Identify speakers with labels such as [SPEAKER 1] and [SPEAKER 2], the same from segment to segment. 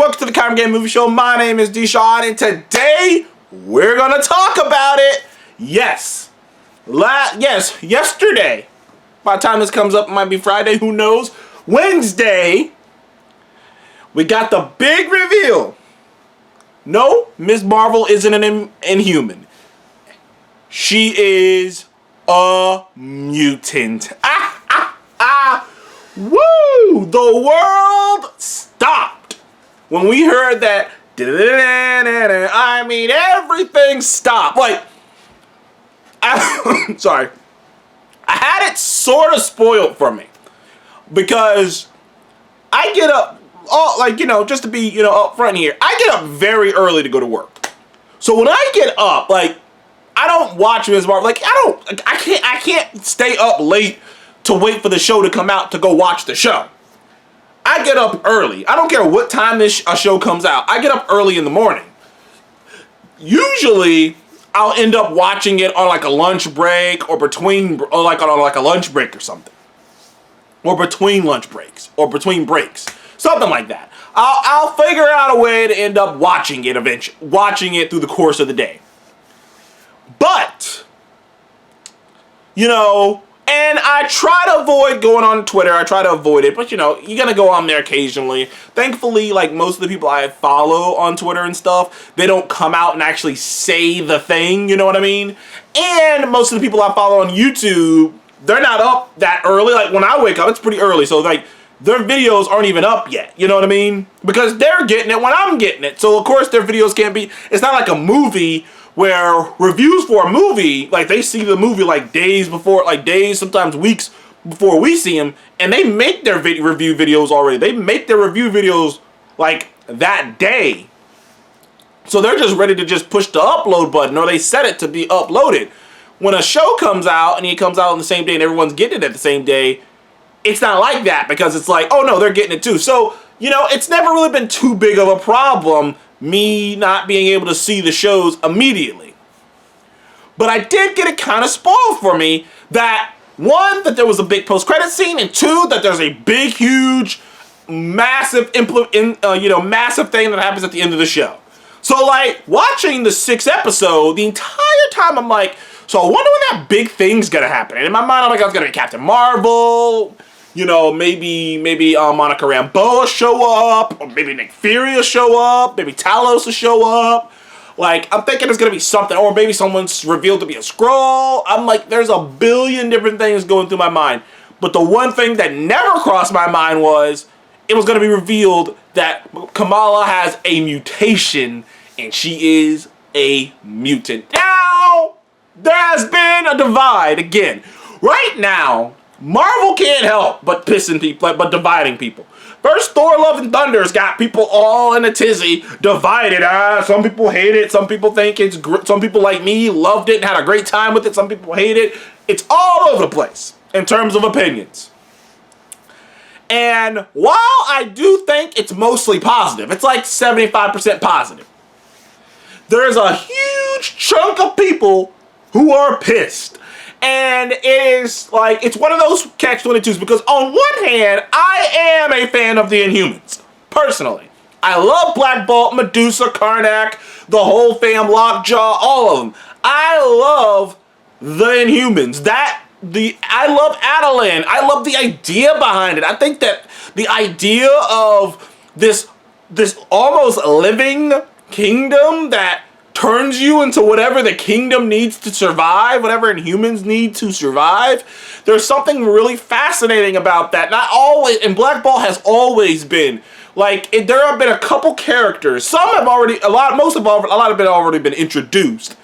[SPEAKER 1] welcome to the Comic Game Movie Show. My name is Deshaun, and today we're gonna talk about it. Yes, yesterday. By the time this comes up, it might be Friday. Who knows? Wednesday, we got the big reveal. No, Ms.Marvel isn't an Inhuman. She is a mutant. Woo! The world stopped when we heard that. I mean, everything stopped. Like, sorry, I had it sort of spoiled for me because I get up, just to be, up front here. I get up very early to go to work. So when I get up, I don't watch Ms. Marvel. I can't stay up late to wait for the show to come out to go watch the show. I get up early. I don't care what time a show comes out. I get up early in the morning. Usually, I'll end up watching it on a lunch break or on a lunch break or something. Or between lunch breaks or between breaks. Something like that. I'll figure out a way to end up watching it eventually. Watching it through the course of the day. But, and I try to avoid going on Twitter. I try to avoid it. But, you're going to go on there occasionally. Thankfully, most of the people I follow on Twitter and stuff, they don't come out and actually say the thing. You know what I mean? And most of the people I follow on YouTube, they're not up that early. When I wake up, it's pretty early. So, their videos aren't even up yet. You know what I mean? Because they're getting it when I'm getting it. So, of course, their videos can't be... It's not like a movie where reviews for a movie, they see the movie days before, days, sometimes weeks before we see them, and they make their review videos already. They make their review videos that day. So they're just ready to just push the upload button, or they set it to be uploaded. When a show comes out, and it comes out on the same day, and everyone's getting it at the same day, it's not like that, because it's oh no, they're getting it too. So, it's never really been too big of a problem, me not being able to see the shows immediately. But I did get it kind of spoiled for me that, one, that there was a big post-credit scene, and two, that there's a big, huge, massive massive thing that happens at the end of the show. So, watching the 6th episode, the entire time I'm so I wonder when that big thing's gonna happen. And in my mind, I'm I was gonna be Captain Marvel, maybe Monica Rambeau will show up, or maybe Nick Fury will show up, maybe Talos will show up. I'm thinking it's gonna be something, or maybe someone's revealed to be a Skrull. I'm there's a billion different things going through my mind. But the one thing that never crossed my mind was it was gonna be revealed that Kamala has a mutation, and she is a mutant. Now, there has been a divide again. Right now, Marvel can't help but pissing people, but dividing people. First, Thor: Love and Thunder's got people all in a tizzy, divided. Some people hate it. Some people think it's great. Some people like me loved it and had a great time with it. Some people hate it. It's all over the place in terms of opinions. And while I do think it's mostly positive, it's 75% positive, there's a huge chunk of people who are pissed. And it is it's one of those catch-22s, because on one hand, I am a fan of the Inhumans, personally. I love Black Bolt, Medusa, Karnak, the whole fam, Lockjaw, all of them. I love the Inhumans. I love Adeline. I love the idea behind it. I think that the idea of this almost living kingdom that turns you into whatever the kingdom needs to survive, whatever Inhumans need to survive. There's something really fascinating about that. Not always, and Black Bolt has always been there have been a couple characters. Some have already, a lot have already been introduced.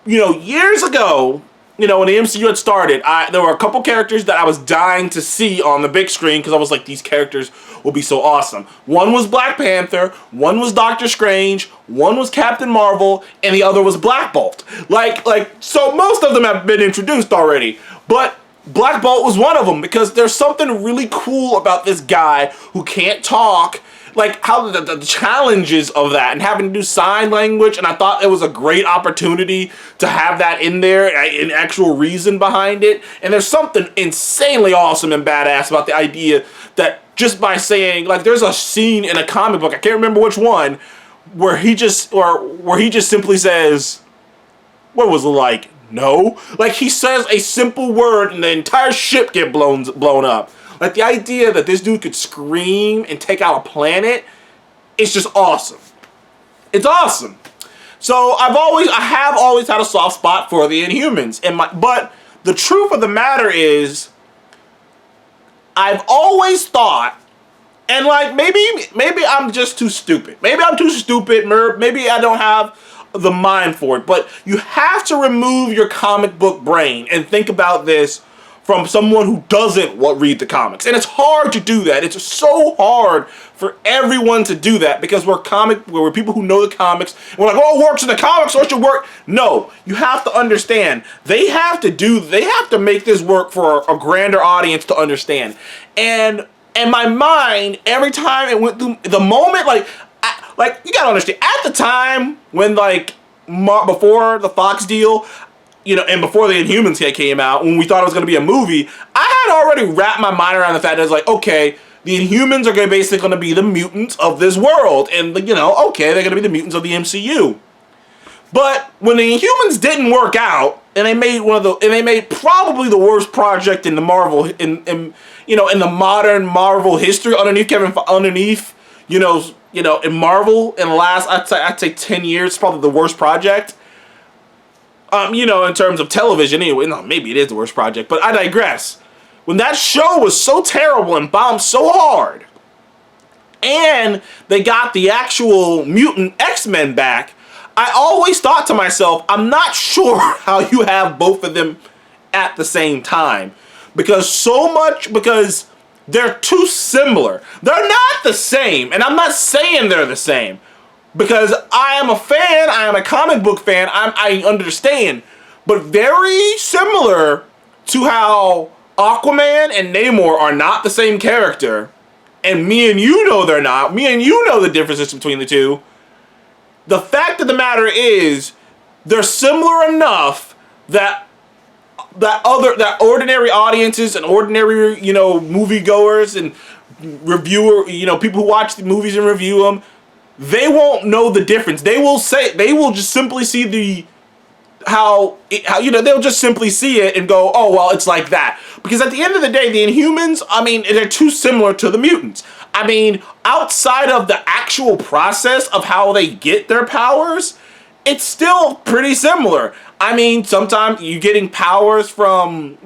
[SPEAKER 1] Years ago, when the MCU had started, there were a couple characters that I was dying to see on the big screen, because I was these characters will be so awesome. One was Black Panther, one was Doctor Strange, one was Captain Marvel, and the other was Black Bolt. So most of them have been introduced already, but Black Bolt was one of them, because there's something really cool about this guy who can't talk, how the challenges of that, and having to do sign language, and I thought it was a great opportunity to have that in there, an actual reason behind it. And there's something insanely awesome and badass about the idea that just by saying, like, there's a scene in a comic book, I can't remember which one, where he just simply says, what was it, like, no? Like, he says a simple word and the entire ship get blown up. Like, the idea that this dude could scream and take out a planet, it's just awesome. It's awesome. So I have always had a soft spot for the Inhumans, but the truth of the matter is, I've always thought, and like maybe I'm just too stupid. Maybe I'm too stupid. Maybe I don't have the mind for it. But you have to remove your comic book brain and think about this from someone who doesn't read the comics. And it's hard to do that. It's so hard for everyone to do that because we're people who know the comics. And we're like, oh, it works in the comics, so it should work. No, you have to understand. They have to make this work for a grander audience to understand. And in my mind, every time it went through, the moment, like you gotta understand, at the time when before the Fox deal, and before the Inhumans came out, when we thought it was going to be a movie, I had already wrapped my mind around the fact that it's like, okay, the Inhumans are basically going to be the mutants of this world, and okay, they're going to be the mutants of the MCU. But when the Inhumans didn't work out, and they made probably the worst project in the Marvel in the modern Marvel history underneath in Marvel in the last I'd say 10 years, probably the worst project. In terms of television, anyway, no, maybe it is the worst project, but I digress. When that show was so terrible and bombed so hard, and they got the actual mutant X-Men back, I always thought to myself, I'm not sure how you have both of them at the same time. Because they're too similar. They're not the same, and I'm not saying they're the same. Because I am a fan, I am a comic book fan, I understand. But very similar to how Aquaman and Namor are not the same character, and me and you know they're not, me and you know the differences between the two, the fact of the matter is, they're similar enough that ordinary audiences and ordinary, moviegoers and people who watch the movies and review them, they won't know the difference. They will just simply see they'll just simply see it and go, oh, well, it's like that. Because at the end of the day, the Inhumans, they're too similar to the mutants. Outside of the actual process of how they get their powers, it's still pretty similar. Sometimes you're getting powers from,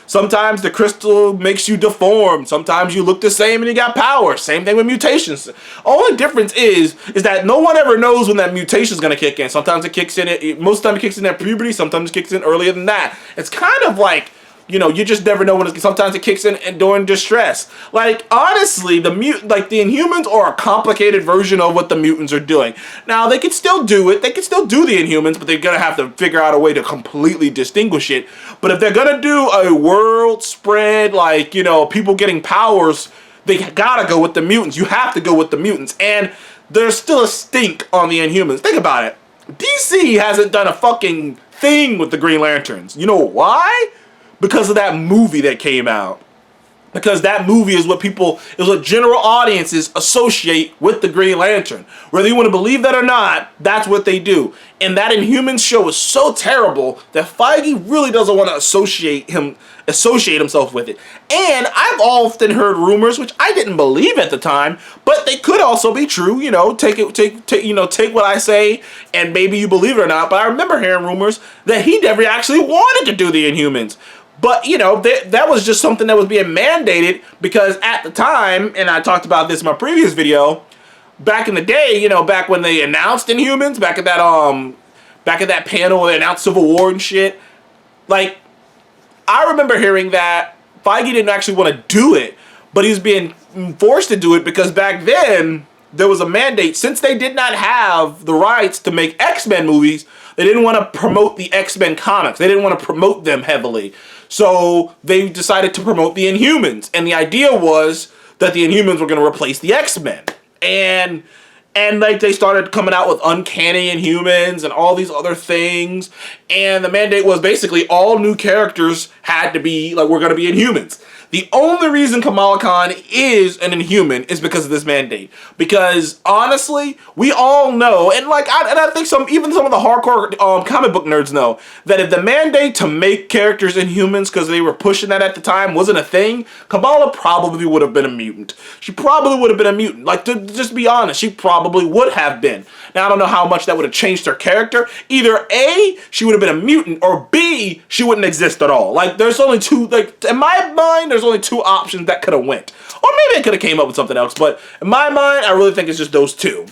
[SPEAKER 1] sometimes the crystal makes you deformed. Sometimes you look the same and you got powers. Same thing with mutations. Only difference is that no one ever knows when that mutation is going to kick in. Sometimes it kicks in, most of the time it kicks in at puberty. Sometimes it kicks in earlier than that. It's kind of like, you just never know when sometimes it kicks in during distress. Like, honestly, the Inhumans are a complicated version of what the mutants are doing. Now, they could still do it. They could still do the Inhumans, but they're going to have to figure out a way to completely distinguish it. But if they're going to do a world spread, people getting powers, they gotta go with the mutants. You have to go with the mutants. And there's still a stink on the Inhumans. Think about it. DC hasn't done a fucking thing with the Green Lanterns. You know why? Because of that movie that came out. Because that movie is what general audiences associate with the Green Lantern. Whether you want to believe that or not, that's what they do. And that Inhumans show is so terrible that Feige really doesn't want to associate himself with it. And I've often heard rumors, which I didn't believe at the time, but they could also be true. Take what I say, and maybe you believe it or not. But I remember hearing rumors that he never actually wanted to do the Inhumans. But, that was just something that was being mandated because at the time, and I talked about this in my previous video, back in the day, back when they announced Inhumans, back at that panel where they announced Civil War and shit, I remember hearing that Feige didn't actually want to do it, but he was being forced to do it because back then, there was a mandate. Since they did not have the rights to make X-Men movies, they didn't want to promote the X-Men comics. They didn't want to promote them heavily. So they decided to promote the Inhumans. And the idea was that the Inhumans were going to replace the X-Men. And they started coming out with Uncanny Inhumans and all these other things. And the mandate was basically all new characters had to be, were going to be Inhumans. The only reason Kamala Khan is an Inhuman is because of this mandate. Because honestly, we all know, and like I think even some of the hardcore comic book nerds know that if the mandate to make characters Inhumans, because they were pushing that at the time, wasn't a thing, Kamala probably would have been a mutant. She probably would have been a mutant. Like, to just be honest, she probably would have been. Now I don't know how much that would have changed her character. Either A, she would have been a mutant, or B, she wouldn't exist at all. Like, there's only two, like, in my mind, there's only two options that could have went. Or maybe I could have came up with something else, but in my mind, I really think it's just those two.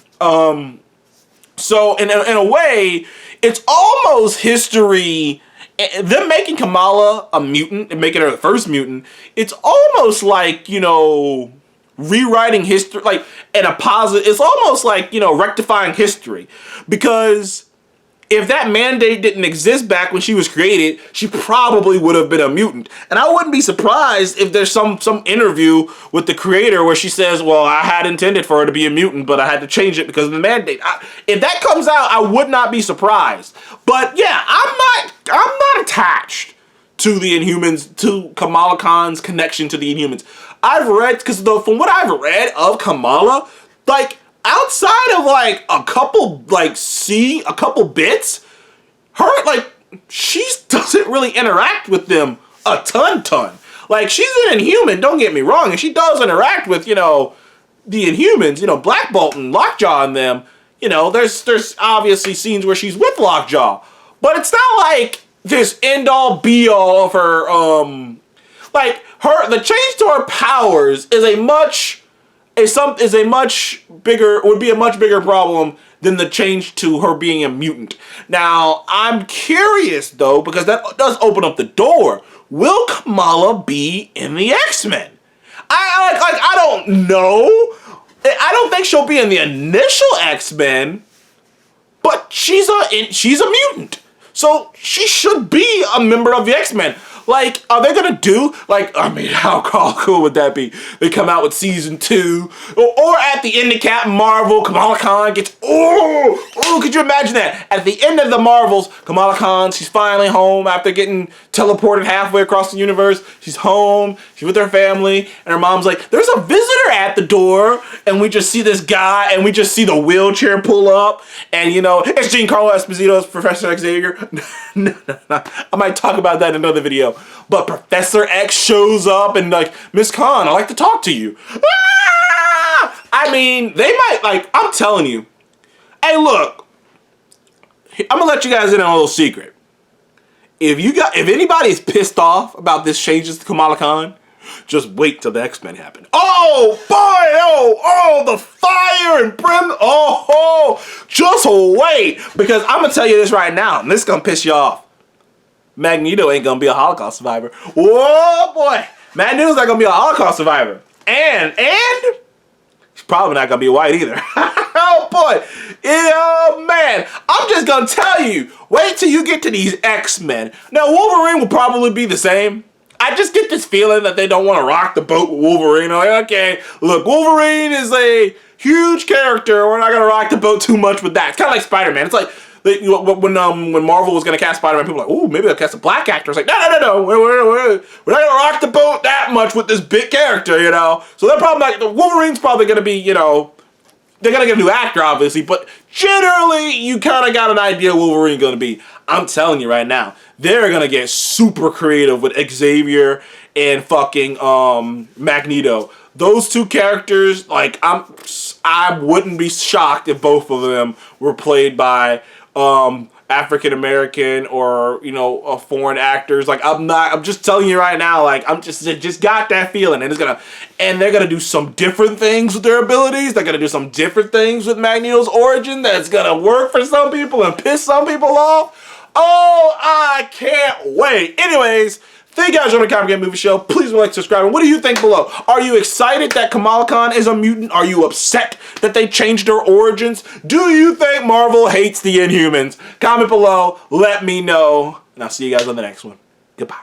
[SPEAKER 1] So in a way, it's almost history. Them making Kamala a mutant and making her the first mutant, it's almost like, you know, rewriting history, like, in a positive, it's almost like, you know, rectifying history. Because if that mandate didn't exist back when she was created, she probably would have been a mutant. And I wouldn't be surprised if there's some interview with the creator where she says, well, I had intended for her to be a mutant, but I had to change it because of the mandate. If that comes out, I would not be surprised. But yeah, I'm not attached to the Inhumans, to Kamala Khan's connection to the Inhumans. I've read, because from what I've read of Kamala, like, outside of like a couple bits, her, like, she doesn't really interact with them a ton. Like, she's an Inhuman, don't get me wrong, and she does interact with, you know, the Inhumans, you know, Black Bolt and Lockjaw and them. You know, there's obviously scenes where she's with Lockjaw, but it's not like this end all be all of her, like, the change to her powers is a much bigger problem than the change to her being a mutant. Now, I'm curious though, because that does open up the door. Will Kamala be in the X-Men? I don't know. I don't think she'll be in the initial X-Men, but she's a mutant. So she should be a member of the X-Men. Like, are they gonna do, like, I mean, how cool would that be? They come out with season 2, or at the end of Captain Marvel, Kamala Khan gets, could you imagine that? At the end of the Marvels, Kamala Khan, she's finally home after getting teleported halfway across the universe. She's home, she's with her family, and her mom's like, there's a visitor at the door, and we just see this guy, and we just see the wheelchair pull up, and, you know, it's Giancarlo Esposito's Professor Xavier. No. I might talk about that in another video. But Professor X shows up and, like, Miss Khan, I'd like to talk to you. Ah! I mean, they might, like, I'm telling you. Hey, look, I'm gonna let you guys in on a little secret. If anybody's pissed off about this changes to Kamala Khan, just wait till the X-Men happen. Oh, boy, the fire and brim, just wait. Because I'm gonna tell you this right now, and this is gonna piss you off. Magneto ain't gonna be a Holocaust survivor. Whoa, boy. Magneto's not gonna be a Holocaust survivor. And he's probably not gonna be white either. Oh, boy. Yeah, man. I'm just gonna tell you, wait till you get to these X-Men. Now, Wolverine will probably be the same. I just get this feeling that they don't want to rock the boat with Wolverine. Like, okay, look, Wolverine is a huge character. We're not going to rock the boat too much with that. It's kind of like Spider-Man. It's like, when Marvel was going to cast Spider-Man, people were like, ooh, maybe they'll cast a black actor. It's like, no. We're not going to rock the boat that much with this big character, you know? So they're probably not, Wolverine's probably going to be, you know, they're going to get a new actor, obviously, but generally, you kind of got an idea what Wolverine's going to be. I'm telling you right now, they're going to get super creative with Xavier and fucking Magneto. Those two characters, like, I wouldn't be shocked if both of them were played by African American or, you know, foreign actors. Like, I'm just telling you right now, like, I'm just got that feeling, and they're gonna do some different things with their abilities. They're gonna do some different things with Magneto's origin that's gonna work for some people and piss some people off. Oh, I can't wait. Anyways, thank you guys for the Comic Game Movie Show. Please like, subscribe, and what do you think below? Are you excited that Kamala Khan is a mutant? Are you upset that they changed her origins? Do you think Marvel hates the Inhumans? Comment below, let me know, and I'll see you guys on the next one. Goodbye.